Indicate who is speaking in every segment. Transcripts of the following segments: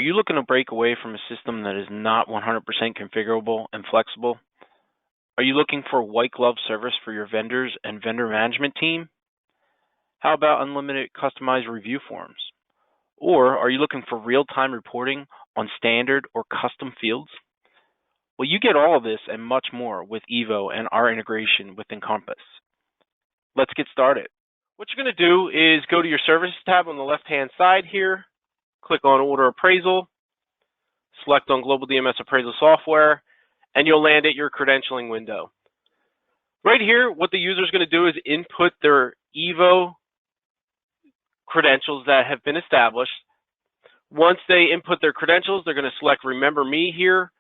Speaker 1: Are you looking to break away from a system that is not 100% configurable and flexible? Are you looking for white glove service for your vendors and vendor management team? How about unlimited customized review forms? Or are you looking for real-time reporting on standard or custom fields? Well, you get all of this and much more with Evo and our integration with Encompass. Let's get started. What you're going to do is go to your Services tab on the left-hand side here, click on Order Appraisal, select on Global DMS Appraisal Software, and you'll land at your credentialing window. Right here, what the user is going to do is input their Evo credentials that have been established. Once they input their credentials, they're going to select Remember Me here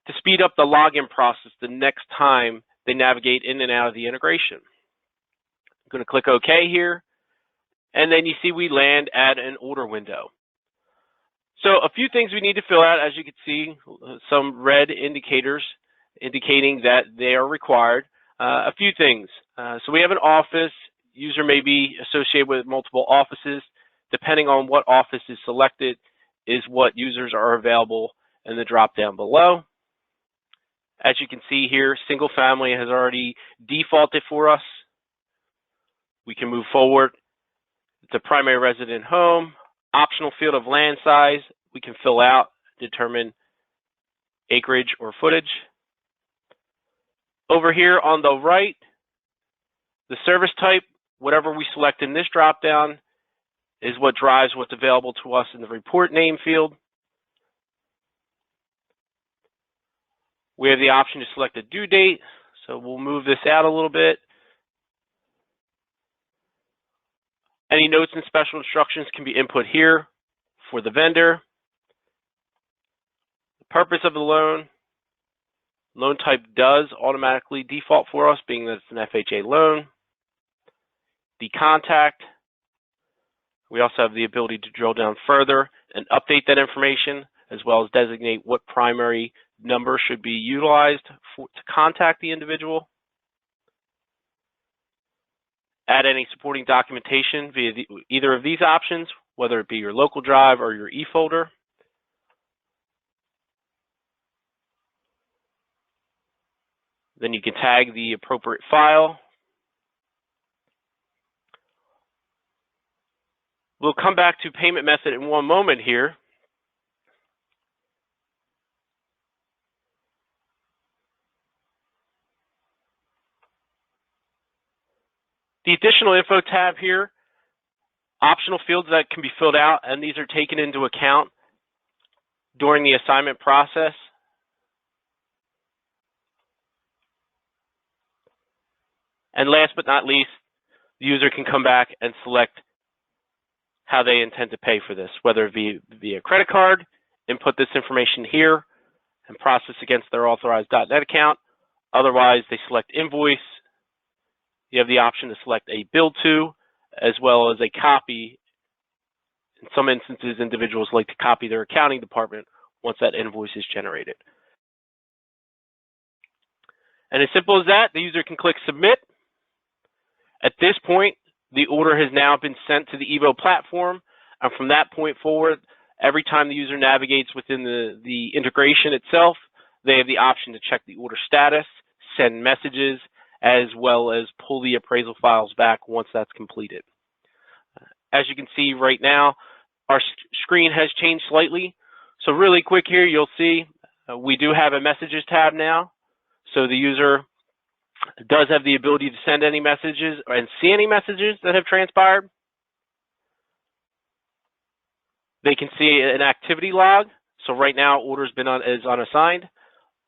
Speaker 1: to speed up the login process the next time they navigate in and out of the integration. I'm going to click OK here, and then you see we land at an order window. So a few things we need to fill out. As you can see, some red indicators indicating that they are required. A few things. So we have an office. User may be associated with multiple offices. Depending on what office is selected is what users are available in the drop down below. As you can see here, single family has already defaulted for us. We can move forward to primary resident home. Optional field of land size we can fill out, determine acreage or footage. Over here on the right, the service type, whatever we select in this dropdown is what drives what's available to us in the report name field. We have the option to select a due date, so we'll move this out a little bit. Any notes and special instructions can be input here for the vendor. The purpose of the loan type does automatically default for us, being that it's an FHA loan. The contact, we also have the ability to drill down further and update that information, as well as designate what primary number should be utilized to contact the individual. Add any supporting documentation via either of these options, whether it be your local drive or your e-folder. Then you can tag the appropriate file. We'll come back to payment method in one moment here. The additional info tab here, optional fields that can be filled out, and these are taken into account during the assignment process. And last but not least, the user can come back and select how they intend to pay for this, whether it be via credit card, input this information here, and process against their authorized .net account. Otherwise, they select invoice. You have the option to select a bill to, as well as a copy. In some instances, individuals like to copy their accounting department once that invoice is generated. And as simple as that, the user can click Submit. At this point, the order has now been sent to the Evo platform, and from that point forward, every time the user navigates within the integration itself, they have the option to check the order status, send messages, as well as pull the appraisal files back once that's completed. As you can see right now, our screen has changed slightly. So really quick here, you'll see we do have a messages tab now. So the user does have the ability to send any messages and see any messages that have transpired. They can see an activity log. So right now, order's been is unassigned.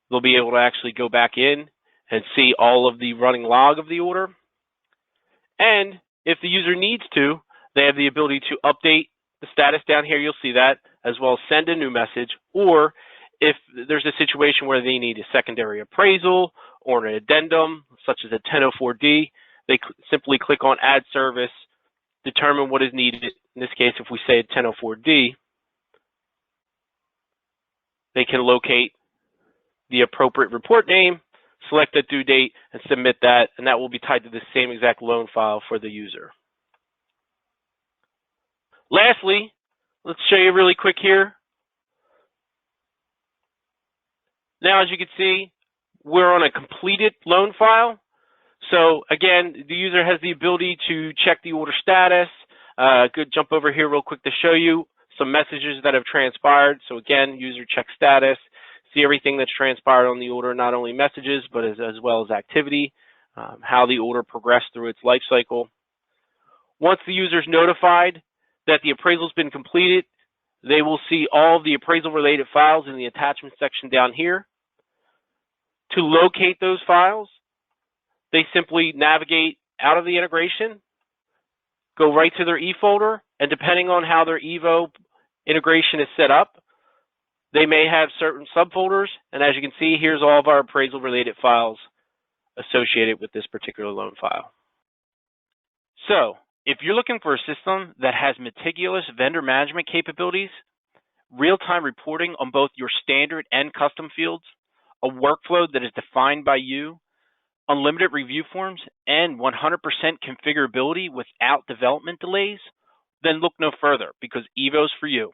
Speaker 1: They'll be able to actually go back in and see all of the running log of the order. And if the user needs to, they have the ability to update the status down here. You'll see that, as well as send a new message. Or if there's a situation where they need a secondary appraisal or an addendum, such as a 1004D, they simply click on Add Service, determine what is needed. In this case, if we say a 1004D, they can locate the appropriate report name, select a due date, and submit that, and that will be tied to the same exact loan file for the user. Lastly, let's show you really quick here Now, as you can see, we're on a completed loan file. So again, the user has the ability to check the order status. Good, jump over here real quick to show you some messages that have transpired. So again, user check status, see everything that's transpired on the order, not only messages, but as well as activity, how the order progressed through its life cycle. Once the user is notified that the appraisal has been completed, they will see all of the appraisal-related files in the attachment section down here. To locate those files, they simply navigate out of the integration, go right to their e-folder, and depending on how their Evo integration is set up, they may have certain subfolders, and as you can see, here's all of our appraisal-related files associated with this particular loan file. So, if you're looking for a system that has meticulous vendor management capabilities, real-time reporting on both your standard and custom fields, a workflow that is defined by you, unlimited review forms, and 100% configurability without development delays, then look no further because Evo's for you.